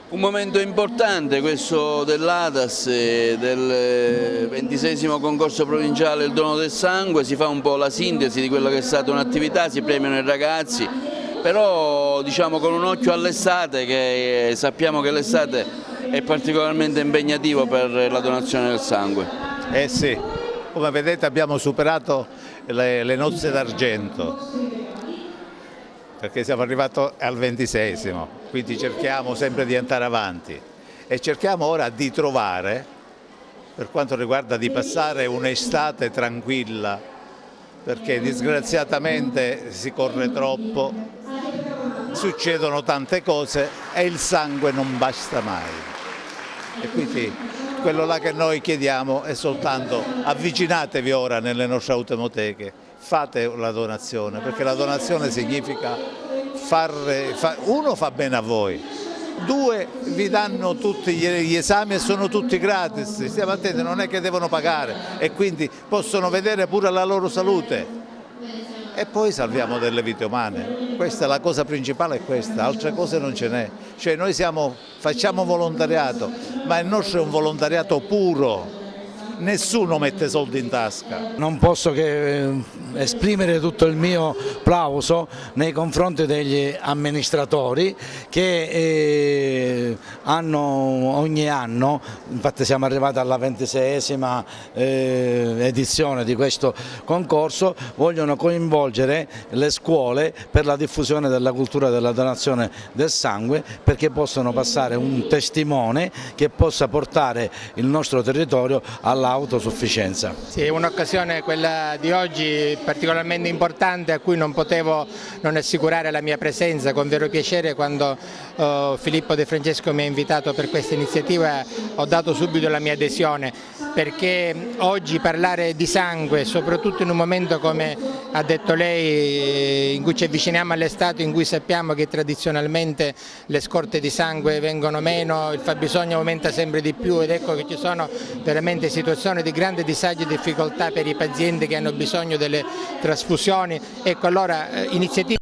Un momento importante questo dell'ADAS, del 26° concorso provinciale Il Dono del Sangue, si fa un po' la sintesi di quella che è stata un'attività, si premiano i ragazzi, però diciamo con un occhio all'estate, che sappiamo che l'estate è particolarmente impegnativo per la donazione del sangue. Eh sì, come vedete abbiamo superato le nozze d'argento, perché siamo arrivati al 26°, quindi cerchiamo sempre di andare avanti e cerchiamo ora di trovare, per quanto riguarda di passare un'estate tranquilla, perché disgraziatamente si corre troppo, succedono tante cose e il sangue non basta mai. E quindi quello là che noi chiediamo è soltanto avvicinatevi ora nelle nostre automoteche, fate la donazione, perché la donazione significa uno fa bene a voi, due vi danno tutti gli esami e sono tutti gratis, stiamo attenti, non è che devono pagare e quindi possono vedere pure la loro salute. E poi salviamo delle vite umane, questa è la cosa principale, è questa, altre cose non ce n'è. Cioè noi facciamo volontariato, ma il nostro è un volontariato puro, nessuno mette soldi in tasca. Non posso che esprimere tutto il mio plauso nei confronti degli amministratori che hanno ogni anno, infatti siamo arrivati alla 26ª edizione di questo concorso, vogliono coinvolgere le scuole per la diffusione della cultura della donazione del sangue, perché possono passare un testimone che possa portare il nostro territorio all'autosufficienza. Sì, è un'occasione quella di oggi particolarmente importante, a cui non potevo non assicurare la mia presenza. Con vero piacere, quando Filippo De Francesco mi ha invitato per questa iniziativa, ho dato subito la mia adesione, perché oggi parlare di sangue, soprattutto in un momento come ha detto lei, in cui ci avviciniamo all'estate, in cui sappiamo che tradizionalmente le scorte di sangue vengono meno, il fabbisogno aumenta sempre di più ed ecco che ci sono veramente situazioni di grande disagio e difficoltà per i pazienti che hanno bisogno delle trasfusioni. Ecco, allora iniziative